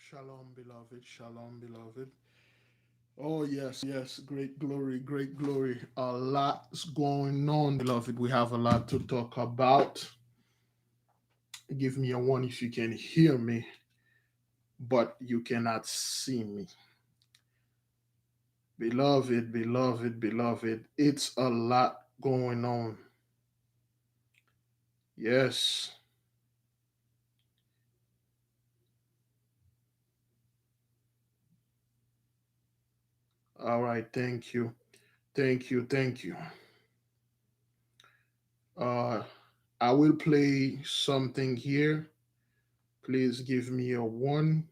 Shalom, beloved. Shalom, beloved. Oh, yes, yes. Great glory, great glory. A lot's going on, beloved. We have a lot to talk about. Give me a one if you can hear me, but you cannot see me. Beloved, beloved, beloved. It's a lot going on. Yes. All right. Thank you. Thank you. Thank you. Uh, I will play something here. Please give me a one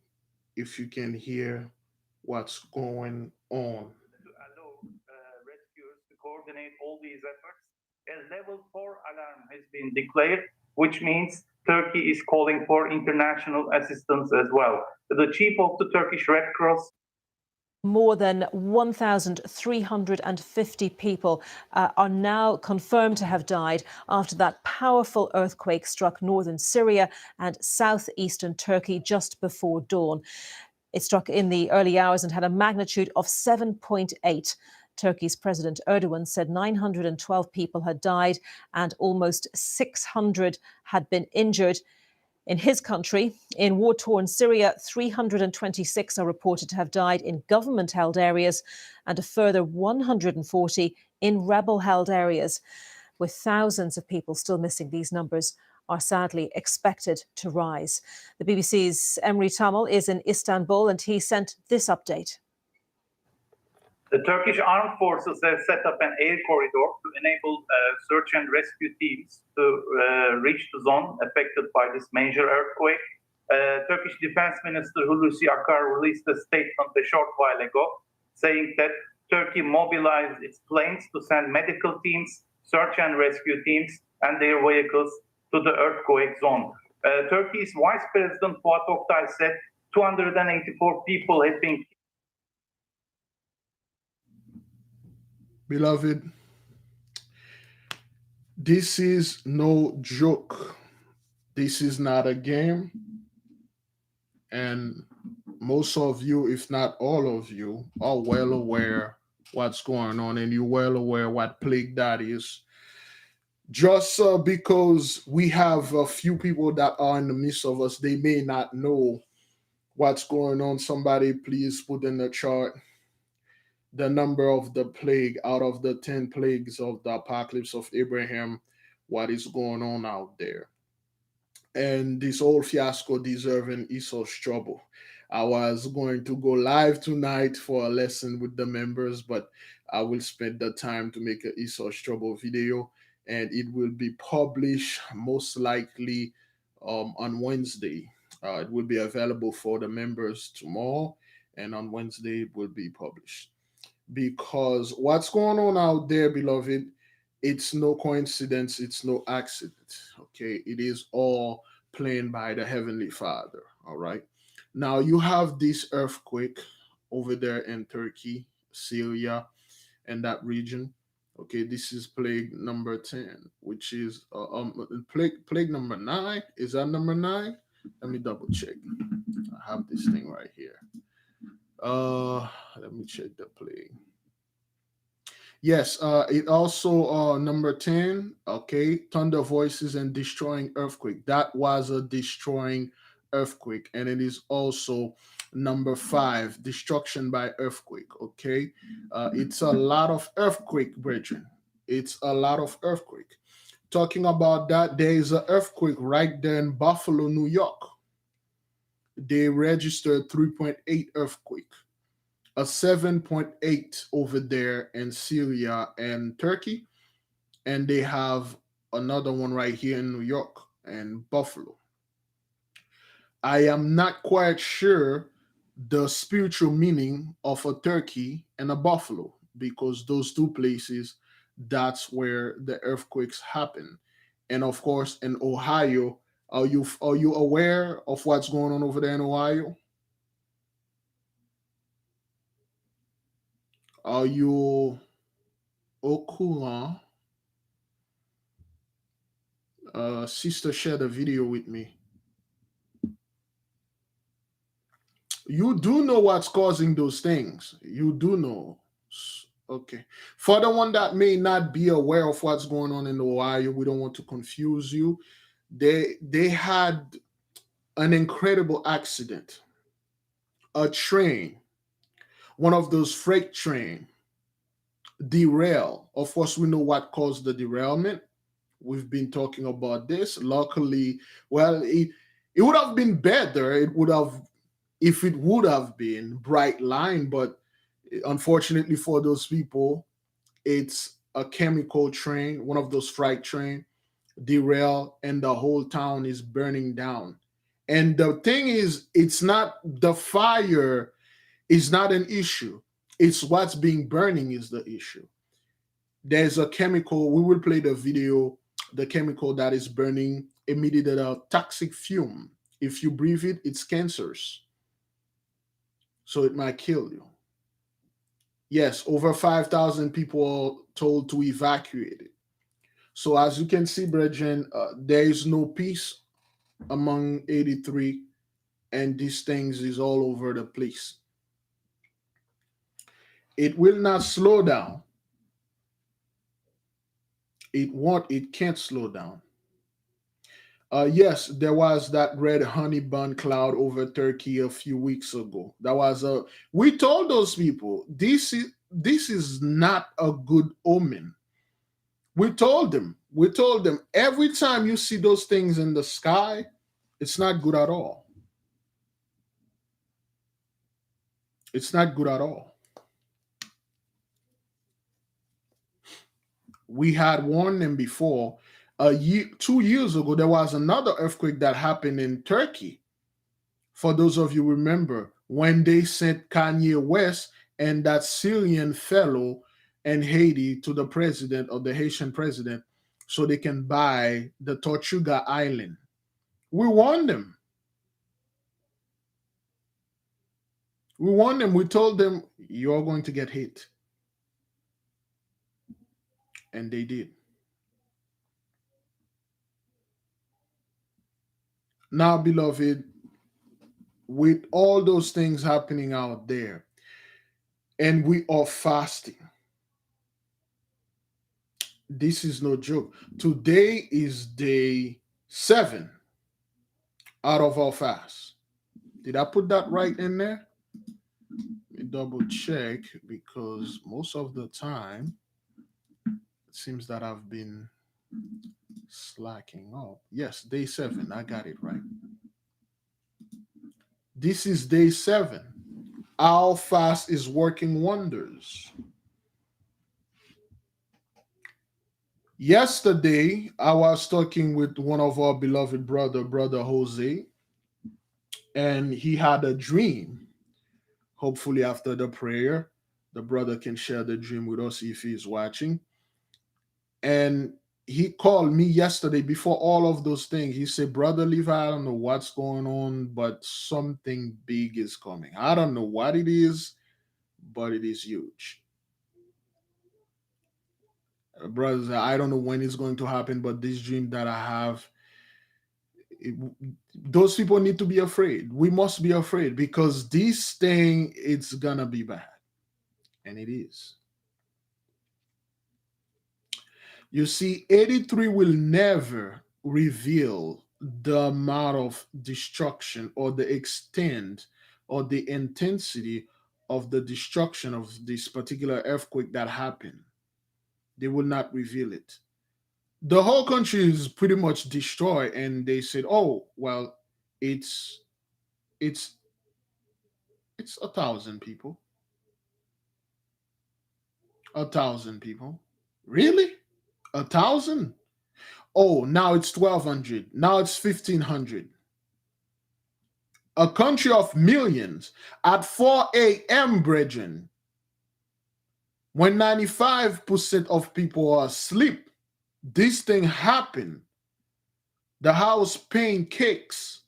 if you can hear what's going on. To allow rescuers to coordinate all these efforts, a level 4 alarm has been declared, which means Turkey is calling for international assistance as well. The chief of the Turkish Red Cross. More than 1,350 people are now confirmed to have died after that powerful earthquake struck northern Syria and southeastern Turkey just before dawn. It struck in the early hours and had a magnitude of 7.8. Turkey's President Erdogan said 912 people had died and almost 600 had been injured. In his country, in war-torn Syria, 326 are reported to have died in government-held areas and a further 140 in rebel-held areas. With thousands of people still missing, these numbers are sadly expected to rise. The BBC's Emre Tamil is in Istanbul and he sent this update. The Turkish armed forces have set up an air corridor to enable search and rescue teams to reach the zone affected by this major earthquake. Turkish Defense Minister Hulusi Akar released a statement a short while ago saying that Turkey mobilized its planes to send medical teams, search and rescue teams, and their vehicles to the earthquake zone. Turkey's Vice President Fuat Oktay said 284 people had been. Beloved, this is no joke. This is not a game. And most of you, if not all of you, are well aware what's going on and you're well aware what plague that is. Just because we have a few people that are in the midst of us, they may not know what's going on. Somebody please put in the chart the number of the plague out of the 10 plagues of the apocalypse of Abraham, what is going on out there. And this whole fiasco deserving Esau's trouble. I was going to go live tonight for a lesson with the members, but I will spend the time to make a Esau's trouble video, and it will be published most likely on Wednesday. It will be available for the members tomorrow, and on Wednesday it will be published. Because what's going on out there, beloved, it's no coincidence, it's no accident. Okay, it is all planned by the Heavenly Father. All right. Now you have this earthquake over there in Turkey, Syria, and that region. Okay, this is plague number 10, which is plague number 9. Is that number 9? Let me double check. I have this thing right here. Let me check the plague. Yes, it also number 10, okay, thunder voices and destroying earthquake. That was a destroying earthquake, and it is also number 5, destruction by earthquake. Okay, it's a lot of earthquake, brethren. It's a lot of earthquake. Talking about that, there is an earthquake right there in Buffalo, New York. They registered 3.8 earthquake, a 7.8 over there in Syria and Turkey, and they have another one right here in New York and Buffalo. I am not quite sure the spiritual meaning of a turkey and a buffalo because those two places, that's where the earthquakes happen. And of course, in Ohio, are you aware of what's going on over there in Ohio? Are you au courant? Sister shared a video with me. You do know what's causing those things. You do know. Okay. For the one that may not be aware of what's going on in Ohio, we don't want to confuse you. They had an incredible accident. A train, one of those freight train, derail. Of course, we know what caused the derailment. We've been talking about this. Luckily, well, it would have been better. It would have, if it would have been bright line, but unfortunately for those people, it's a chemical train, one of those freight train, derail, and the whole town is burning down. And the thing is, it's not the fire is not an issue. It's what's being burning is the issue. There's a chemical. We will play the video. The chemical that is burning emitted a toxic fume. If you breathe it, it's cancerous. So it might kill you. Yes, over 5,000 people are told to evacuate it. So as you can see, brethren, there is no peace among 83, and these things is all over the place. It will not slow down. It won't, it can't slow down. Yes, there was that red honey bun cloud over Turkey a few weeks ago. That was we told those people this is not a good omen. We told them every time you see those things in the sky, it's not good at all. It's not good at all. We had warned them before. 2 years ago, there was another earthquake that happened in Turkey. For those of you who remember, when they sent Kanye West and that Syrian fellow and Haiti to the president or the Haitian president so they can buy the Tortuga Island. We warned them. We warned them. We told them, you're going to get hit. And they did. Now, beloved, with all those things happening out there, and we are fasting. This is no joke. Today is day 7 out of our fast. Did I put that right in there? Let me double check because most of the time it seems that I've been slacking up. Yes, day 7. I got it right. This is day 7. Our fast is working wonders. Yesterday, I was talking with one of our beloved brother Jose, and he had a dream. Hopefully, after the prayer, the brother can share the dream with us if he's watching. And he called me yesterday before all of those things. He said, Brother Levi, I don't know what's going on, but something big is coming. I don't know what it is, but it is huge. Brothers, I don't know when it's going to happen, but this dream that I have, those people need to be afraid. We must be afraid because this thing, it's gonna be bad. And it is. You see, 83 will never reveal the amount of destruction or the extent or the intensity of the destruction of this particular earthquake that happened. They will not reveal it. The whole country is pretty much destroyed, and they said, "Oh, well, it's it's it's 1,000 people, 1,000 people, really, 1,000? Oh, now it's 1,200. Now it's 1,500. A country of millions at 4 a.m., brethren, when 95% of people are asleep, this thing happened. The house paying kicks.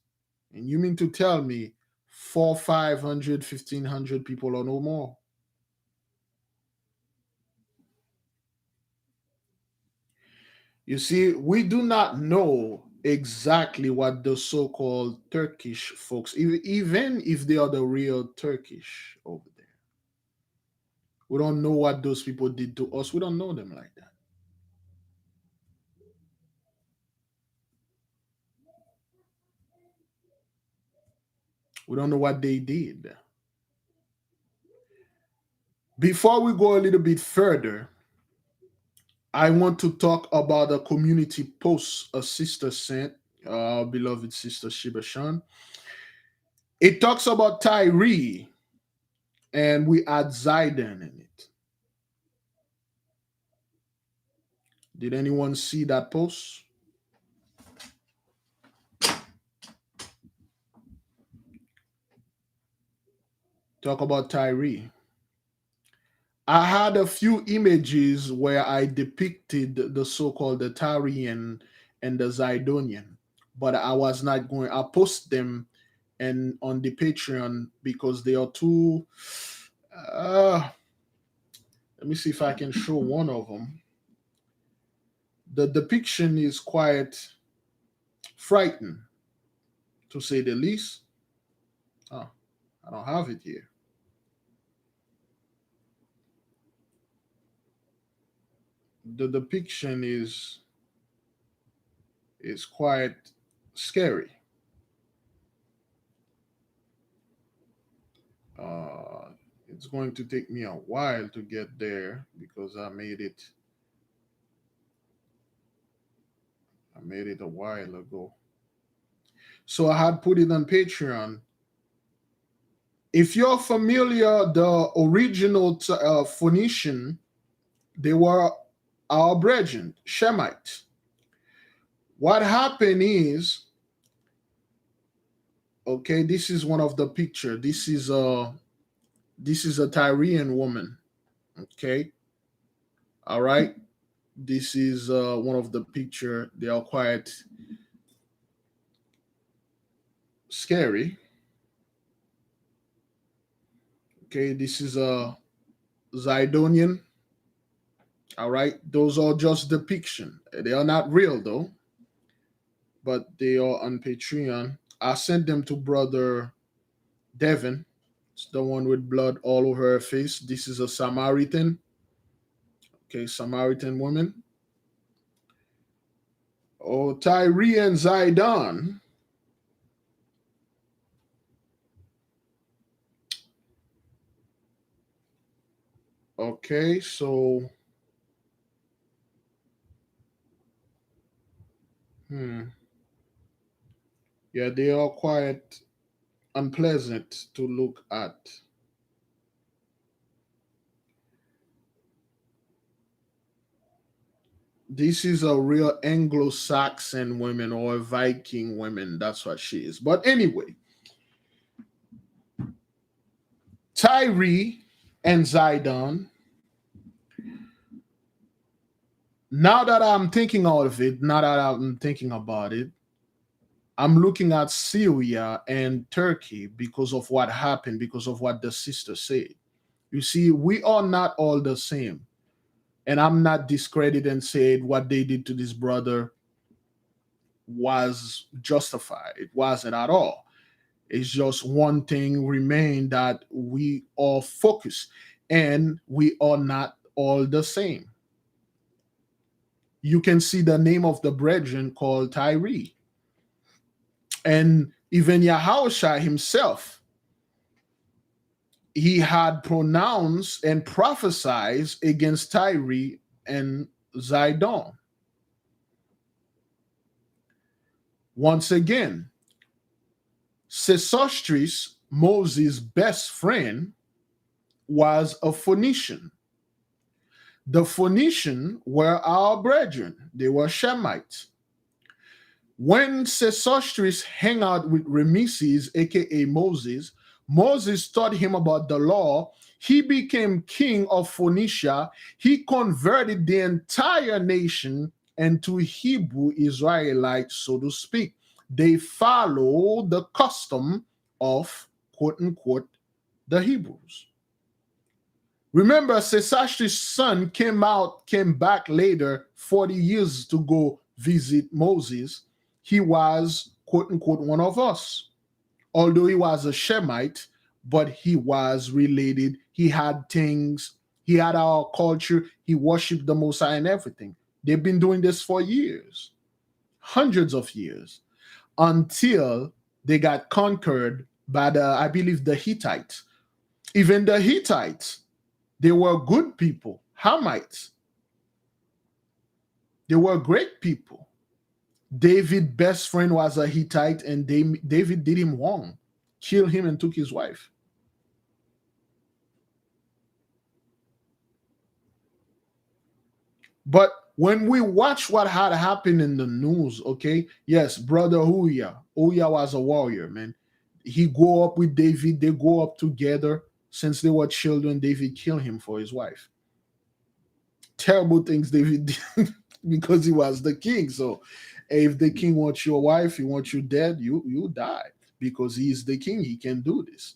And you mean to tell me 400, 500, 1,500 people or no more? You see, we do not know exactly what the so-called Turkish folks, even if they are the real Turkish over there. We don't know what those people did to us. We don't know them like that. We don't know what they did. Before we go a little bit further, I want to talk about a community post a sister sent, our beloved sister Shibashan. It talks about Tyre, and we add Zidon in it. Did anyone see that post? Talk about Tyre. I had a few images where I depicted the so-called the Tyrian and the Zidonian, but I was not going. I post them and on the Patreon because they are too. Uh, Let me see if I can show one of them. The depiction is quite frightening, to say the least. Oh, I don't have it here. The depiction is quite scary. It's going to take me a while to get there because I made it a while ago. So I had put it on Patreon. If you're familiar, the original Phoenician, they were our brethren, Shemites. What happened is, okay, this is one of the picture. This is a Tyrian woman. Okay, all right. This is one of the picture. They are quite scary. Okay, this is a Zidonian. All right, those are just depiction. They are not real though, but they are on Patreon. I sent them to brother Devin. It's the one with blood all over her face. This is a Samaritan. Okay, Samaritan woman. Oh, Tyre and Zidon. Okay, so yeah, they are quite unpleasant to look at. This is a real Anglo-Saxon woman or a Viking woman. That's what she is. But anyway, Tyre and Zidon. Now that I'm thinking of it, now that I'm thinking about it, I'm looking at Syria and Turkey because of what happened, because of what the sister said. You see, we are not all the same. And I'm not discredited and said what they did to this brother was justified. It wasn't at all. It's just one thing remained that we are focused and we are not all the same. You can see the name of the brethren called Tyre. And even Yahushua himself, he had pronounced and prophesied against Tyre and Zidon. Once again, Sesostris, Moses' best friend, was a Phoenician. The Phoenicians were our brethren. They were Shemites. When Sesostris hung out with Rameses, aka Moses, Moses taught him about the law. He became king of Phoenicia. He converted the entire nation into Hebrew Israelites, so to speak. They follow the custom of, quote unquote, the Hebrews. Remember, Sesostris' son came back later, 40 years to go visit Moses. he was, quote unquote, one of us. Although he was a Shemite, but he was related. He had things, he had our culture, he worshiped the Most High and everything. They've been doing this for years, hundreds of years, until they got conquered by I believe, the Hittites. Even the Hittites, they were good people. Hamites, they were great people. David's best friend was a Hittite, and David did him wrong, killed him, and took his wife. But when we watch what had happened in the news, okay, yes, brother Uya was a warrior, man. He grew up with David. They grew up together since they were children. David killed him for his wife. Terrible things David did because he was the king. So if the king wants your wife, he wants you dead, you die because he's the king. He can do this.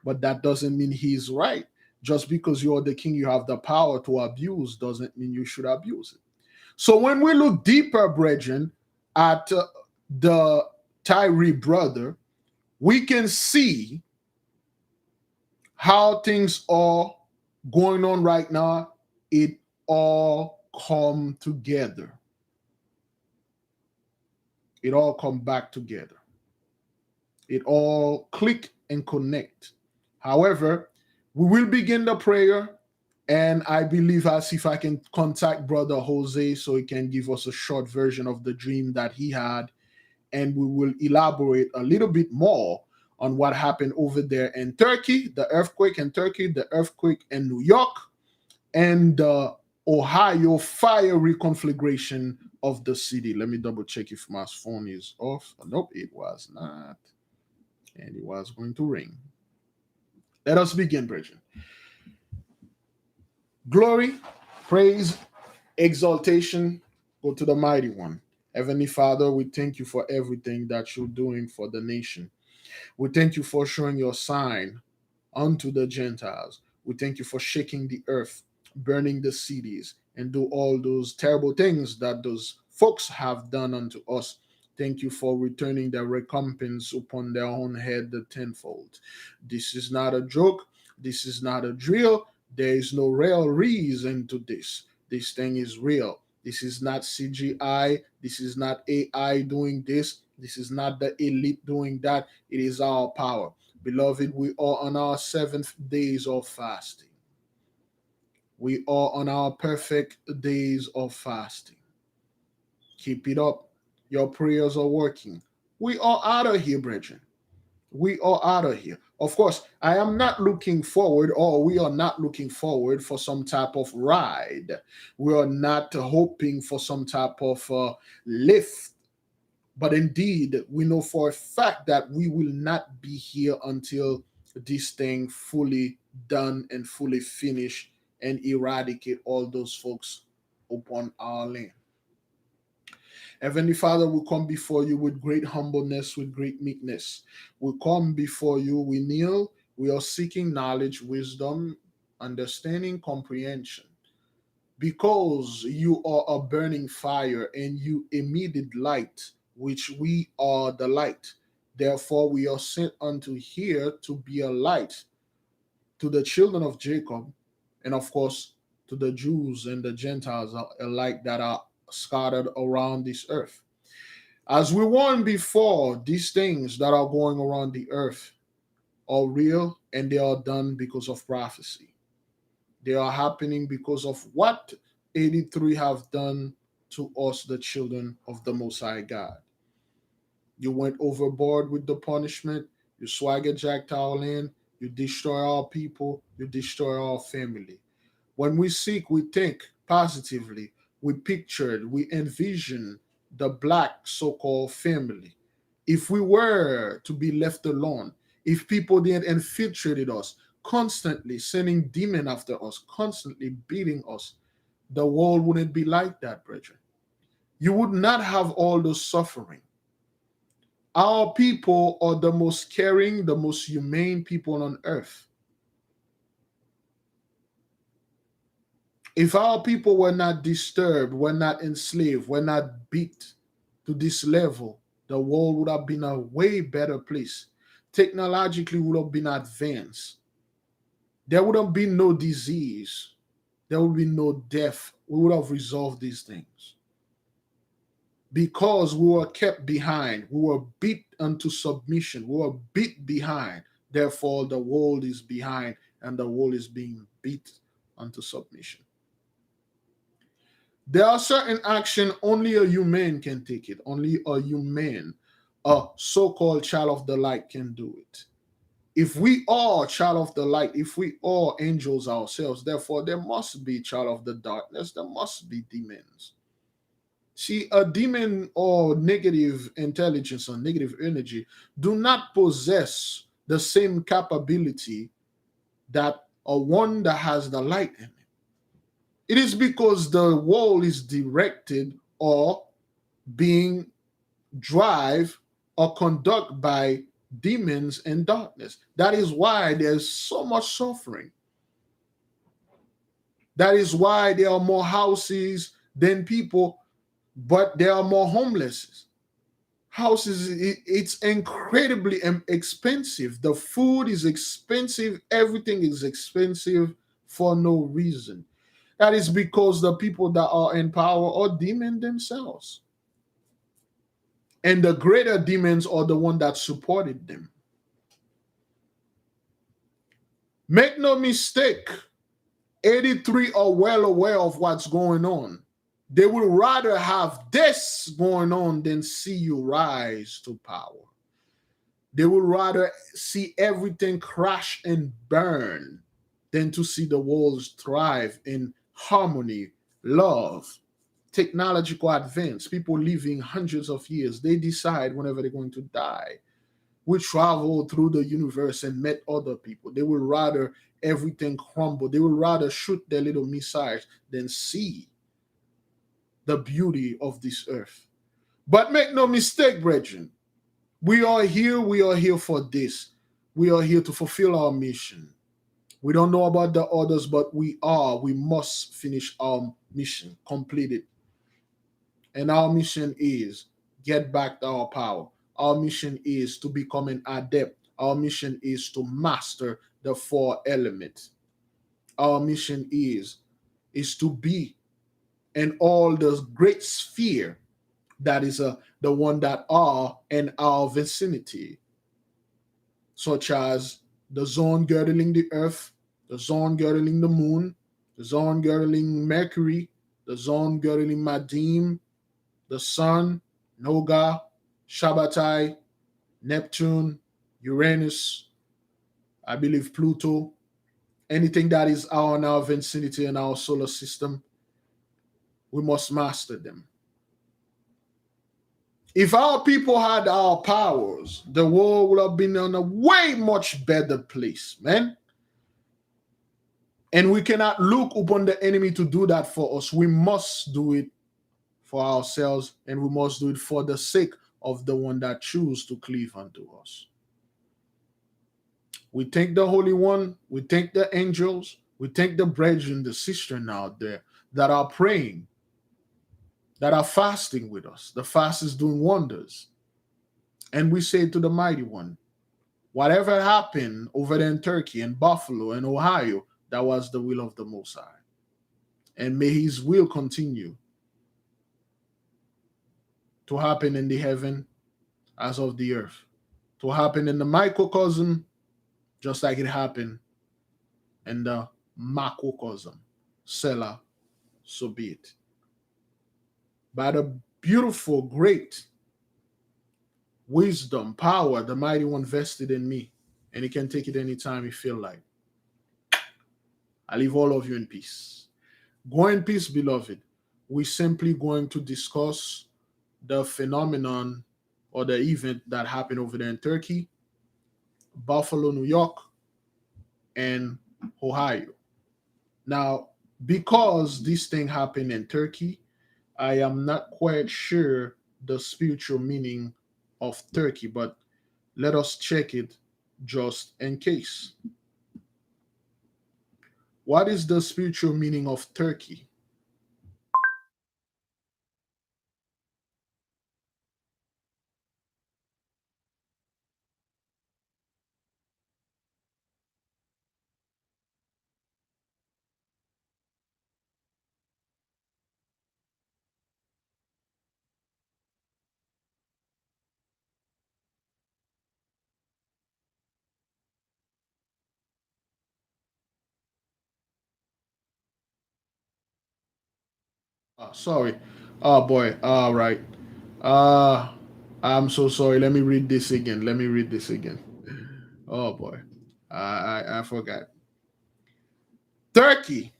But that doesn't mean he's right. Just because you're the king, you have the power to abuse, doesn't mean you should abuse it. So when we look deeper, brethren, at the Tyree brother, we can see how things are going on right now. It all come together. It all come back together. It all click and connect. However, we will begin the prayer, and I believe I'll see if I can contact Brother Jose so he can give us a short version of the dream that he had, and we will elaborate a little bit more on what happened over there in Turkey, the earthquake in Turkey, the earthquake in New York, and the Ohio fiery conflagration of the city. Let me double check if my phone is off. Nope, it was not. And it was going to ring. Let us begin, brethren. Glory, praise, exaltation go to the mighty one. Heavenly Father, we thank you for everything that you're doing for the nation. We thank you for showing your sign unto the Gentiles. We thank you for shaking the earth, burning the cities, and do all those terrible things that those folks have done unto us. Thank you for returning the recompense upon their own head the tenfold. This is not a joke. This is not a drill. There is no real reason to this. This thing is real. This is not CGI. This is not AI doing this. This is not the elite doing that. It is our power. Beloved, we are on our 7th days of fasting. We are on our perfect days of fasting. Keep it up. Your prayers are working. We are out of here, brethren. We are out of here. Of course, I am not looking forward, or we are not looking forward for some type of ride. We are not hoping for some type of lift. But indeed, we know for a fact that we will not be here until this thing fully done and fully finished and eradicate all those folks upon our land. Heavenly Father, we come before you with great humbleness, with great meekness. We come before you, we kneel, we are seeking knowledge, wisdom, understanding, comprehension. Because you are a burning fire and you emitted light, which we are the light. Therefore, we are sent unto here to be a light to the children of Jacob, and of course, to the Jews and the Gentiles alike that are scattered around this earth. As we warned before, these things that are going around the earth are real and they are done because of prophecy. They are happening because of what 83 have done to us, the children of the Most High God. You went overboard with the punishment. You swagger jacked our land. You destroy our people. You destroy our family. When we seek, we think positively. We pictured, we envision the black so-called family. If we were to be left alone, if people didn't infiltrate us, constantly sending demon after us, constantly beating us, the world wouldn't be like that, brethren. You would not have all the suffering. Our people are the most caring, the most humane people on earth. If our people were not disturbed, were not enslaved, were not beat to this level, the world would have been a way better place. Technologically would have been advanced. There would have been no disease. There would be no death. We would have resolved these things. Because we were kept behind, we were beat unto submission, we were beat behind. Therefore, the world is behind and the world is being beat unto submission. There are certain action only a human can take it. Only a human, a so-called child of the light can do it. If we are child of the light, if we are angels ourselves, therefore there must be child of the darkness, there must be demons. See, a demon or negative intelligence or negative energy do not possess the same capability that a one that has the light in it. It is because the world is directed or being drive or conducted by demons and darkness. That is why there's so much suffering. That is why there are more houses than people, but there are more homeless. Houses, it's incredibly expensive. The food is expensive. Everything is expensive for no reason. That is because the people that are in power are demons themselves. And the greater demons are the one that supported them. Make no mistake, 83 are well aware of what's going on. They would rather have this going on than see you rise to power. They would rather see everything crash and burn than to see the world thrive in harmony, love, technological advance, people living hundreds of years. They decide whenever they're going to die. We travel through the universe and met other people. They would rather everything crumble. They would rather shoot their little missiles than see the beauty of this earth. But make no mistake, brethren, we are here for this. We are here to fulfill our mission. We don't know about the others, but we must finish our mission, complete it. And our mission is get back our power. Our mission is to become an adept. Our mission is to master the four elements. Our mission is to be in all the great sphere that is the one that are in our vicinity, such as the zone girdling the earth, the zone girdling the moon, the zone girdling Mercury, the zone girdling Madim, the sun, Noga, Shabbatai, Neptune, Uranus, I believe Pluto, anything that is in our vicinity in our solar system, we must master them. If our people had our powers, the world would have been in a way much better place, man. And we cannot look upon the enemy to do that for us. We must do it for ourselves, and we must do it for the sake of the one that choose to cleave unto us. We thank the Holy One, we thank the angels, we thank the brethren, the sisters out there that are praying, that are fasting with us. The fast is doing wonders. And we say to the Mighty One, whatever happened over there in Turkey and Buffalo and Ohio, that was the will of the Most High. And may his will continue to happen in the heaven as of the earth, to happen in the microcosm just like it happened in the macrocosm. Selah, so be it. By the beautiful, great wisdom, power, the Mighty One vested in me, and he can take it anytime he feel like. I leave all of you in peace. Go in peace, beloved. We're simply going to discuss the phenomenon or the event that happened over there in Turkey, Buffalo, New York, and Ohio. Now, because this thing happened in Turkey, I am not quite sure the spiritual meaning of Turkey, but let us check it just in case. What is the spiritual meaning of Turkey? Sorry. Oh boy. All right. Uh I'm so sorry. Let me read this again. Let me read this again. Oh boy. I forgot. Turkey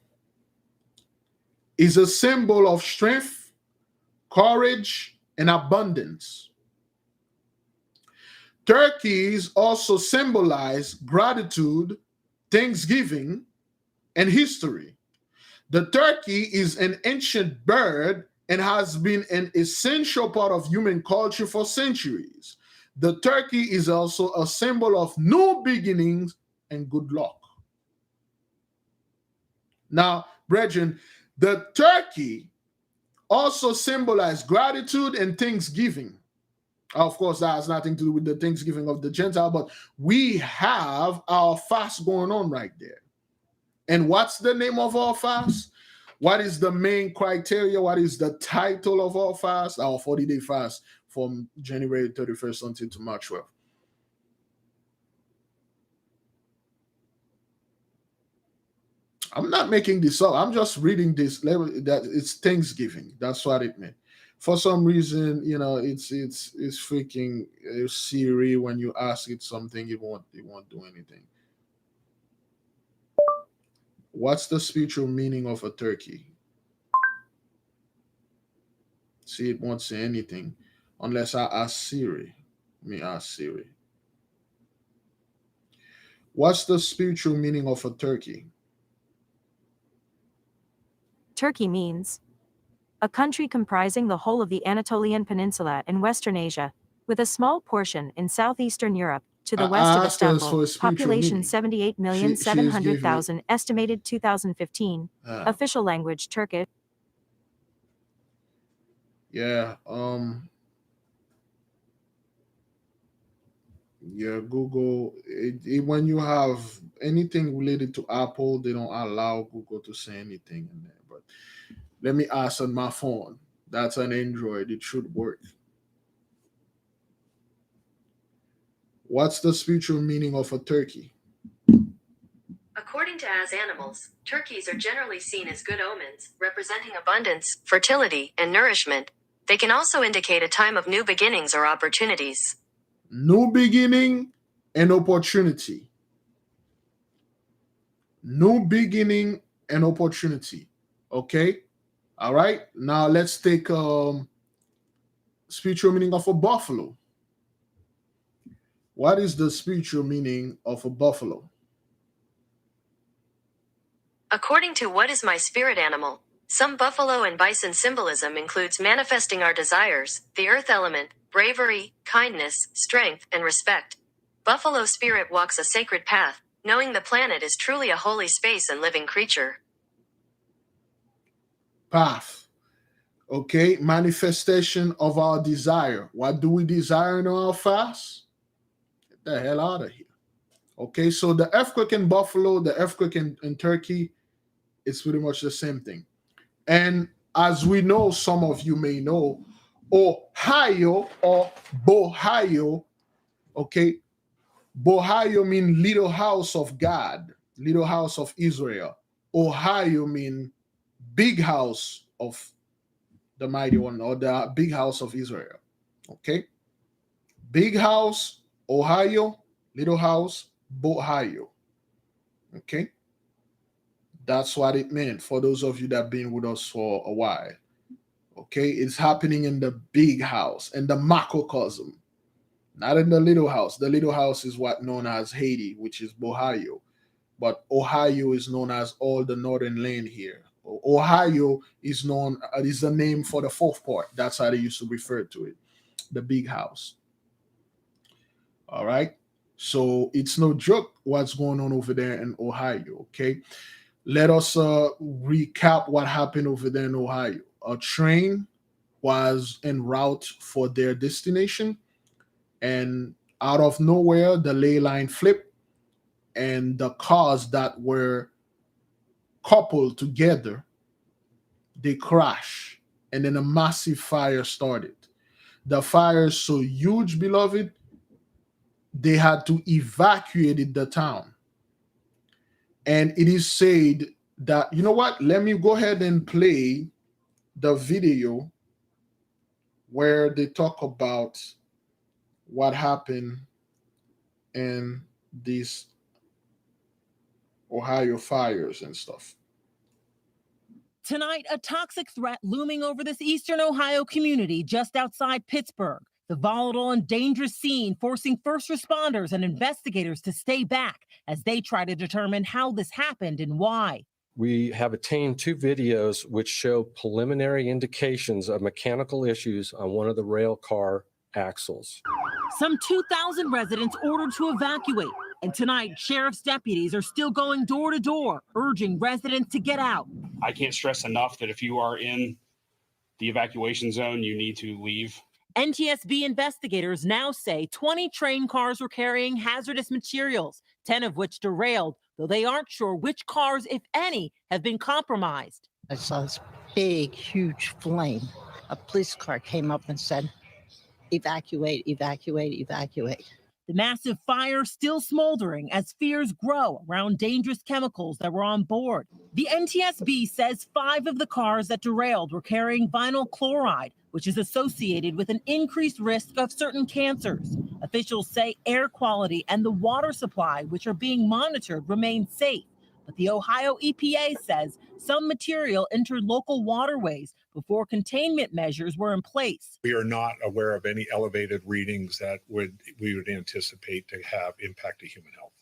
is a symbol of strength, courage, and abundance. Turkeys also symbolize gratitude, thanksgiving, and history. The turkey is an ancient bird and has been an essential part of human culture for centuries. The turkey is also a symbol of new beginnings and good luck. Now, brethren, the turkey also symbolizes gratitude and thanksgiving. Of course, that has nothing to do with the Thanksgiving of the Gentile, but we have our fast going on right there. And what's the name of our fast? What is the main criteria? What is the title of our fast? Our 40-day fast from January 31st until to March 12th. I'm not making this up. I'm just reading this. That it's Thanksgiving. That's what it meant. For some reason, it's freaking Siri. When you ask it something, it won't do anything. What's the spiritual meaning of a turkey? See, it won't say anything unless I ask Siri. Let me ask Siri. What's the spiritual meaning of a turkey? Turkey means a country comprising the whole of the Anatolian Peninsula in Western Asia, with a small portion in southeastern Europe to the west of asked us for Istanbul. a spiritual Population meaning. 78,700,000 estimated 2015. Ah, Official language Turkish. yeah. Yeah. Google. When you have anything related to Apple, they don't allow Google to say anything in there. But let me ask on my phone. That's an Android. It should work. What's the spiritual meaning of a turkey? According to As Animals, turkeys are generally seen as good omens, representing abundance, fertility, and nourishment. They can also indicate a time of new beginnings or opportunities. New beginning and opportunity. New beginning and opportunity. Okay. All right. Now let's take spiritual meaning of a buffalo. What is the spiritual meaning of a buffalo? According to What is My Spirit Animal, some buffalo and bison symbolism includes manifesting our desires, the earth element, bravery, kindness, strength, and respect. Buffalo spirit walks a sacred path, knowing the planet is truly a holy space and living creature. Path. Okay. Manifestation of our desire. What do we desire in our fast? Get the hell out of here. Okay. So the earthquake in Buffalo, the earthquake in Turkey, it's pretty much the same thing. And as we know, some of you may know, Ohio or Bohio, okay, Bohio means little house of God, little house of Israel. Ohio means big house of the mighty one, or the big house of Israel. Okay, big house, Ohio, little house, Bohio. Okay, that's what it meant for those of you that have been with us for a while. Okay, it's happening in the big house, in the macrocosm, not in the little house. The little house is what known as Haiti, which is Ohio, but Ohio is known as all the northern land here. Ohio is known is the name for the fourth part. That's how they used to refer to it, the big house. All right, so it's no joke what's going on over there in Ohio. Okay, let us recap what happened over there in Ohio. A train was en route for their destination, and out of nowhere, the ley line flipped, and the cars that were coupled together, they crashed, and then a massive fire started. The fire is so huge, beloved, they had to evacuate the town. And it is said that, you know what? Let me go ahead and play the video where they talk about what happened in these Ohio fires and stuff. Tonight, a toxic threat looming over this eastern Ohio community just outside Pittsburgh. The volatile and dangerous scene forcing first responders and investigators to stay back as they try to determine how this happened and why. We have obtained 2 videos which show preliminary indications of mechanical issues on one of the rail car axles. Some 2,000 residents ordered to evacuate. And tonight, sheriff's deputies are still going door to door, urging residents to get out. I can't stress enough that if you are in the evacuation zone, you need to leave. NTSB investigators now say 20 train cars were carrying hazardous materials, 10 of which derailed, though they aren't sure which cars, if any, have been compromised. I saw this big, huge flame. A police car came up and said, evacuate, evacuate, evacuate. The massive fire still smoldering as fears grow around dangerous chemicals that were on board. The NTSB says 5 of the cars that derailed were carrying vinyl chloride, which is associated with an increased risk of certain cancers. Officials say air quality and the water supply, which are being monitored, remain safe. But the Ohio EPA says some material entered local waterways before containment measures were in place. We are not aware of any elevated readings that we would anticipate to have impact to human health.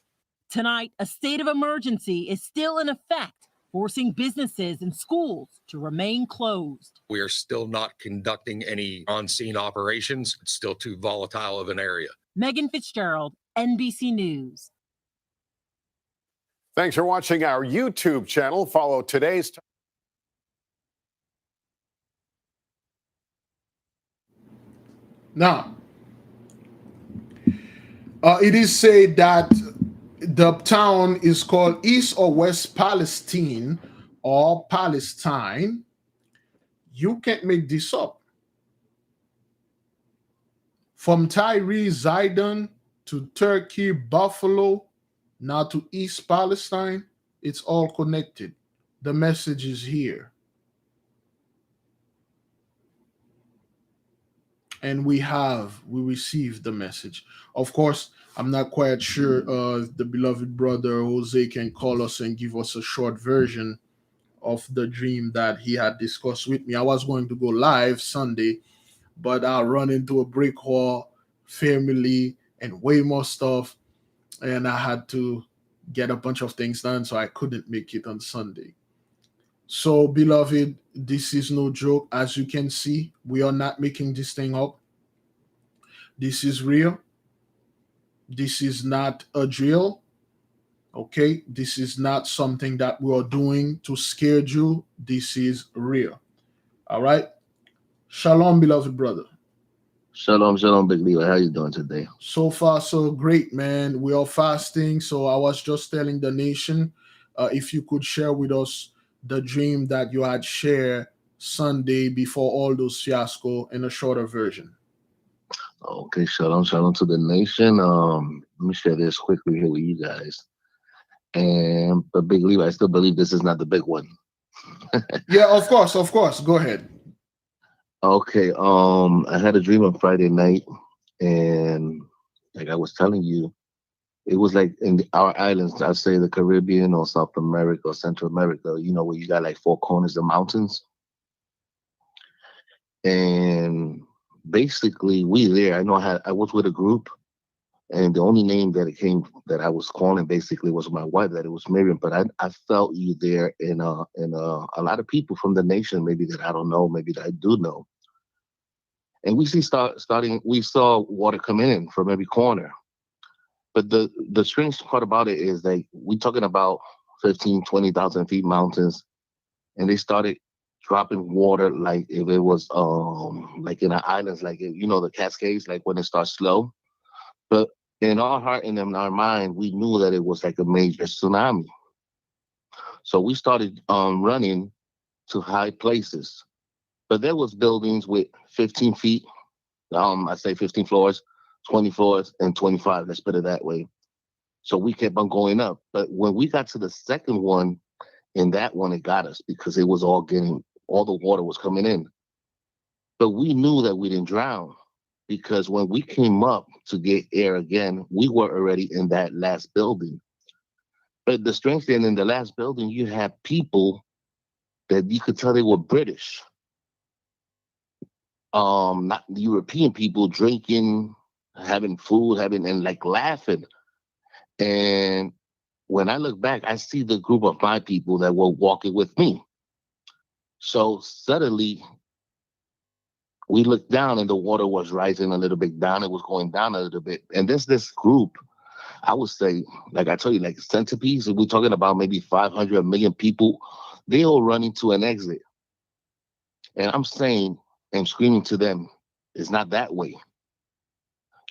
Tonight, a state of emergency is still in effect, forcing businesses and schools to remain closed. We are still not conducting any on-scene operations. It's still too volatile of an area. Megan Fitzgerald, NBC News. Thanks for watching our YouTube channel. Follow today's. Now, it is said that the town is called East or West Palestine or Palestine. You can't make this up. From Tyre, Zidon to Turkey, Buffalo, now to East Palestine, it's all connected. The message is here. And we received the message. Of course, I'm not quite sure the beloved brother Jose can call us and give us a short version of the dream that he had discussed with me. I was going to go live Sunday, but I run into a brick wall, family, and way more stuff. And I had to get a bunch of things done, so I couldn't make it on Sunday. So, beloved, this is no joke. As you can see, we are not making this thing up. This is real. This is not a drill. Okay? This is not something that we are doing to scare you. This is real. All right? Shalom, beloved brother. Shalom, shalom, Big Leo. How you doing today? So far, so great, man. We are fasting. So I was just telling the nation, if you could share with us the dream that you had shared Sunday before all those fiasco in a shorter version. Okay, shalom, shalom to the nation. Let me share this quickly here with you guys. But Big Leo, I still believe this is not the big one. Yeah, of course. Go ahead. Okay, I had a dream on Friday night, and like I was telling you, it was like in our islands, I'd say the Caribbean or South America or Central America, you know, where you got like 4 corners of mountains. And basically we there, I was with a group, and the only name that it came that I was calling basically was my wife, that it was Miriam, but I felt you there in a lot of people from the nation, maybe that I don't know, maybe that I do know. And we we saw water coming in from every corner. But the strange part about it is that we talking about 15, 20,000 feet mountains, and they started dropping water like if it was like in the islands, like, you know, the Cascades, like when it starts slow. But in our heart and in our mind, we knew that it was like a major tsunami. So we started running to high places. But there was buildings with 15 feet, I say 15 floors, 20 floors, and 25, let's put it that way. So we kept on going up. But when we got to the second one, in that one, it got us because it was all getting all the water was coming in. But we knew that we didn't drown because when we came up to get air again, we were already in that last building. But the strange thing, in the last building, you had people that you could tell they were British, not European people, drinking, having food, and like laughing. And when I look back, I see the group of 5 people that were walking with me. So suddenly we looked down and the water was rising a little bit down. It was going down a little bit. And there's this group, I would say, like I told you, like centipedes, we're talking about maybe 500 million people. They all running to an exit. And I'm saying and screaming to them, it's not that way.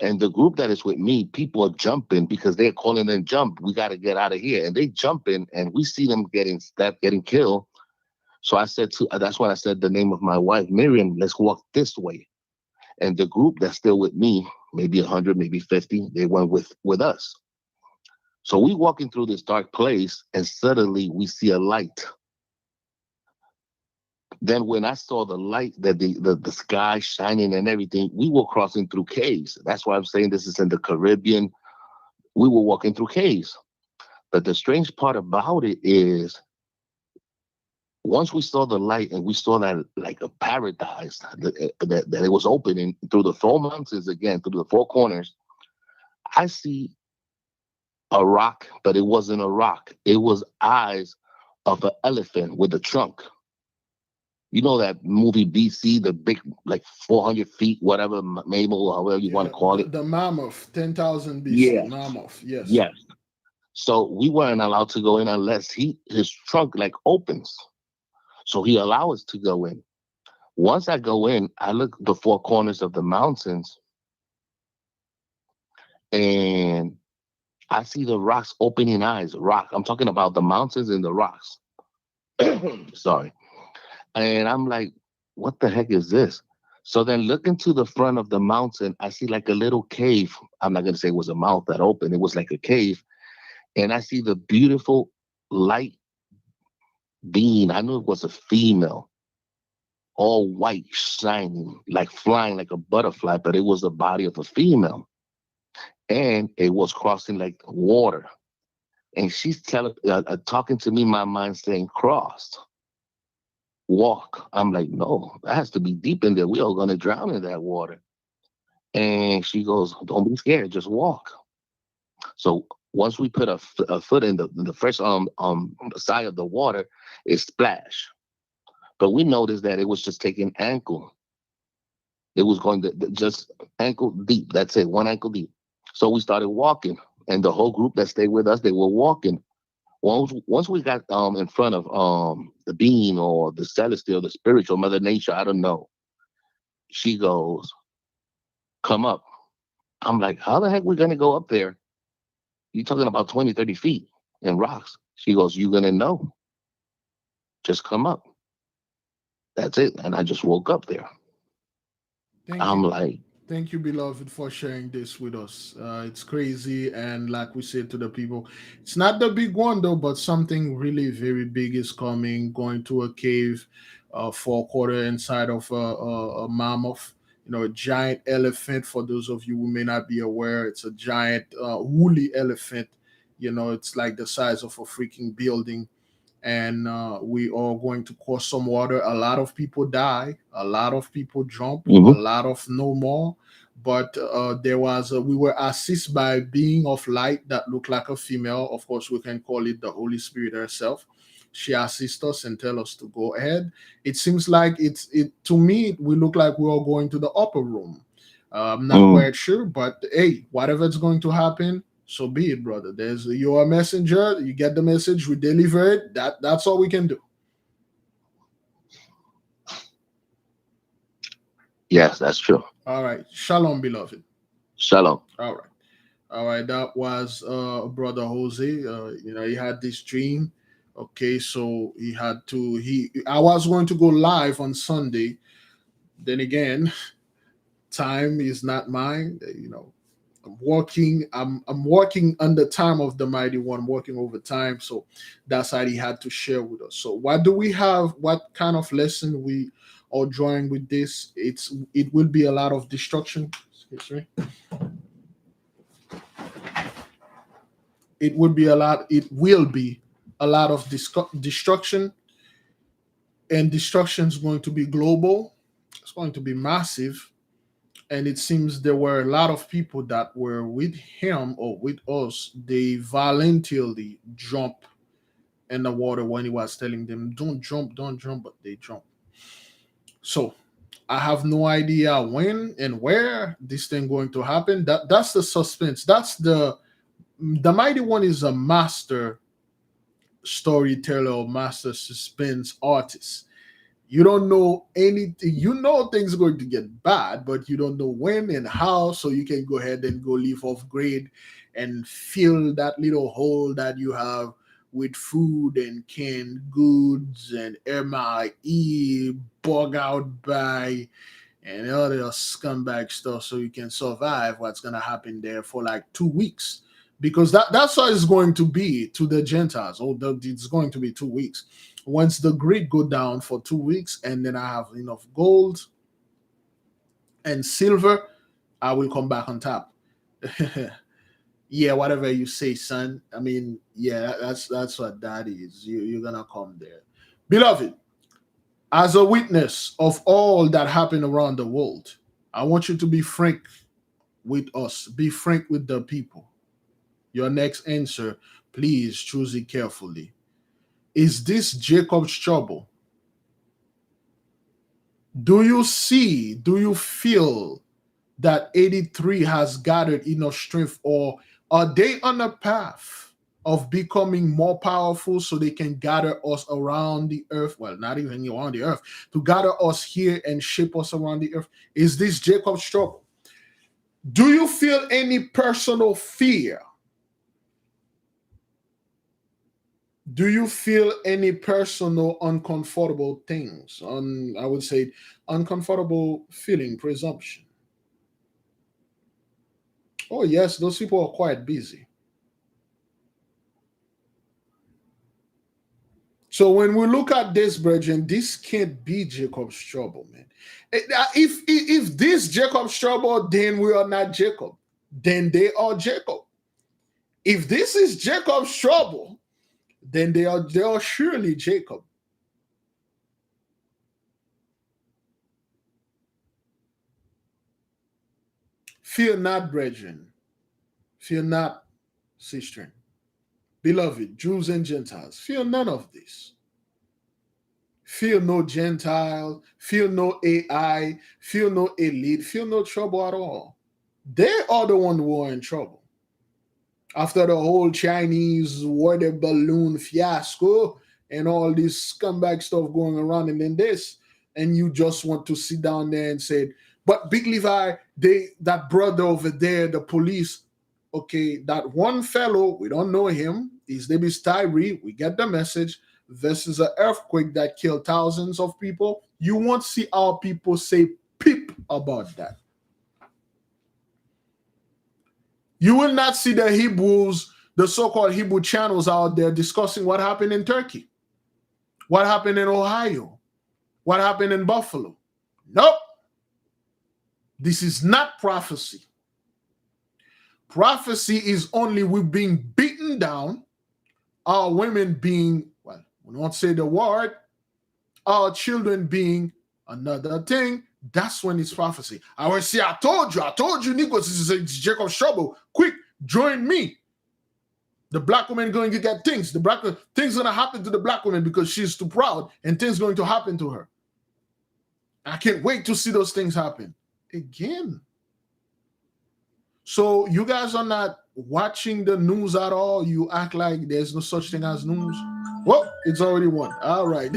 And the group that is with me, people are jumping because they're calling them jump. We got to get out of here. And they jump in and we see them getting stabbed, getting killed. So I said that's when I said the name of my wife, Miriam, let's walk this way. And the group that's still with me, maybe 100, maybe 50, they went with us. So we walking through this dark place and suddenly we see a light. Then when I saw the light, that the sky shining and everything, we were crossing through caves. That's why I'm saying this is in the Caribbean. We were walking through caves. But the strange part about it is once we saw the light and we saw that like a paradise, that it was opening through the 4 mountains again, through the 4 corners, I see a rock, but it wasn't a rock. It was eyes of an elephant with a trunk. You know that movie BC, the big, like 400 feet, whatever, Mabel, however you want to call it. The mammoth, 10,000 BC, Yeah. mammoth, yes. Yes. So we weren't allowed to go in unless his trunk like opens. So he allowed us to go in. Once I go in, I look at the 4 corners of the mountains and I see the rocks opening eyes. I'm talking about the mountains and the rocks. Sorry. And I'm like, what the heck is this? So then looking to the front of the mountain, I see like a little cave. I'm not going to say it was a mouth that opened. It was like a cave. And I see the beautiful light being. I knew it was a female, all white, shining, like flying like a butterfly, but it was the body of a female. And it was crossing like water. And she's talking to me, my mind saying, crossed. Walk. I'm like, no, that has to be deep in there. We are going to drown in that water. And she goes, don't be scared, just walk. So once we put a foot in the first side of the water, it splashed. But we noticed that it was just taking ankle. It was going to just ankle deep. That's it, 1 ankle deep. So we started walking, and the whole group that stayed with us, they were walking. Once we got in front of the being or the celestial, the spiritual, Mother Nature, I don't know. She goes, come up. I'm like, how the heck we going to go up there? You're talking about 20, 30 feet in rocks. She goes, you're going to know. Just come up. That's it. And I just woke up there. Thank you, beloved, for sharing this with us. It's crazy. And like we said to the people, it's not the big one, though, but something really very big is coming, going to a cave, 4-quarter inside of a mammoth, a giant elephant. For those of you who may not be aware, it's a giant woolly elephant. It's like the size of a freaking building. And we are going to cross some water. A lot of people die. A lot of people jump. Mm-hmm. A lot of no more. But we were assisted by a being of light that looked like a female. Of course, we can call it the Holy Spirit herself. She assists us and tell us to go ahead. It seems like to me, we look like we are going to the upper room. I'm not quite sure, but hey, whatever is going to happen, so be it, brother. You're a messenger. You get the message. We deliver it. That's all we can do. Yes, that's true. All right. Shalom, beloved. Shalom. All right. That was brother Jose. He had this dream. Okay, so he had to. I was going to go live on Sunday. Then again, time is not mine. I'm working on the time of the mighty one. I'm working overtime, so that's how he had to share with us. So what do we have? What kind of lesson we are drawing with this? It will be a lot of destruction. Excuse me. It will be a lot of destruction, and destruction is going to be global. It's going to be massive. And it seems there were a lot of people that were with him or with us. They voluntarily jump in the water when he was telling them, don't jump, but they jump. So I have no idea when and where this thing going to happen. That's the suspense. That's the mighty one is a master storyteller or master suspense artist. You don't know anything. You know things are going to get bad, but you don't know when and how. So you can go ahead and go leave off grade and fill that little hole that you have with food and canned goods and MIE, bug out by, and other scumbag stuff, so you can survive what's going to happen there for like 2 weeks. Because that's how it's going to be to the Gentiles. It's going to be 2 weeks. Once the grid go down for 2 weeks, and then I have enough gold and silver, I will come back on top. Yeah, whatever you say, son. I mean, yeah, that's what that is. You're gonna come there, beloved. As a witness of all that happened around the world, I want you to be frank with us. Be frank with the people. Your next answer, please choose it carefully. Is this Jacob's trouble? Do you feel that 83 has gathered enough strength, or are they on a path of becoming more powerful so they can gather us around the earth? Well, not even around the earth, to gather us here and shape us around the earth. Is this Jacob's trouble? Do you feel any personal fear? Do you feel any personal uncomfortable things? I would say uncomfortable feeling, presumption. Oh yes, those people are quite busy. So when we look at this, brethren, this can't be Jacob's trouble, man. If this Jacob's trouble, then we are not Jacob. Then they are Jacob. If this is Jacob's trouble, then they are surely Jacob. Fear not, brethren. Fear not, sister. Beloved, Jews and Gentiles, fear none of this. Fear no Gentile, fear no AI, fear no elite, fear no trouble at all. They are the ones who are in trouble. After the whole Chinese water balloon fiasco and all this scumbag stuff going around, and then this, and you just want to sit down there and say, but Big Levi, that brother over there, the police, okay, that one fellow, we don't know him, his name is Tyree, we get the message. This is an earthquake that killed thousands of people. You won't see our people say peep about that. You will not see the Hebrews, the so-called Hebrew channels out there discussing what happened in Turkey, what happened in Ohio, what happened in Buffalo. Nope. This is not prophecy. Prophecy is only we being beaten down, our women being, well, we won't say the word, our children being another thing. That's when it's prophecy. I will say, I told you, Nicholas, this is Jacob's trouble. Quick, join me. The black woman going to get things. Things going to happen to the black woman because she's too proud, and things going to happen to her. I can't wait to see those things happen again. So you guys are not watching the news at all. You act like there's no such thing as news. Well, it's already won. All right.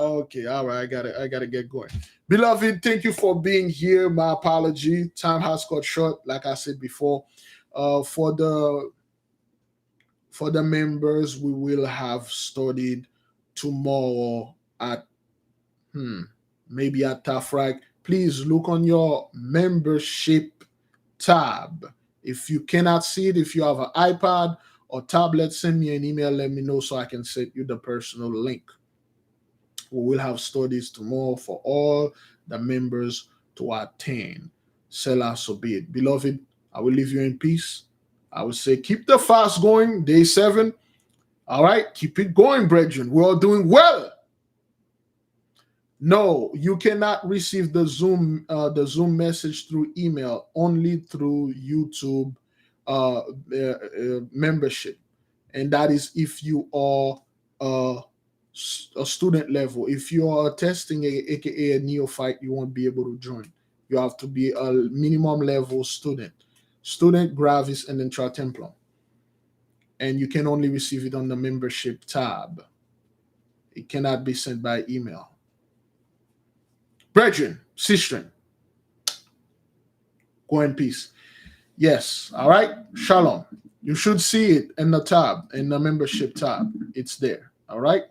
Okay, all right. I gotta get going. Beloved, thank you for being here. My apology. Time has got short, like I said before. For the members, we will have studied tomorrow at maybe at Tafrag. Please look on your membership tab. If you cannot see it, if you have an iPad or tablet, send me an email, let me know so I can send you the personal link. We will have studies tomorrow for all the members to attend. Selah, so be it. Beloved, I will leave you in peace. I will say keep the fast going, day 7. All right, keep it going, brethren. We're all doing well. No, you cannot receive the Zoom message through email, only through YouTube membership, and that is if you are a student level. If you are testing, aka a neophyte, you won't be able to join. You have to be a minimum level student, gravis, and intra templum, and you can only receive it on the membership tab. It cannot be sent by email. Brethren, sistren, go in peace. Yes, all right. Shalom. You should see it in the tab, in the membership tab. It's there. All right.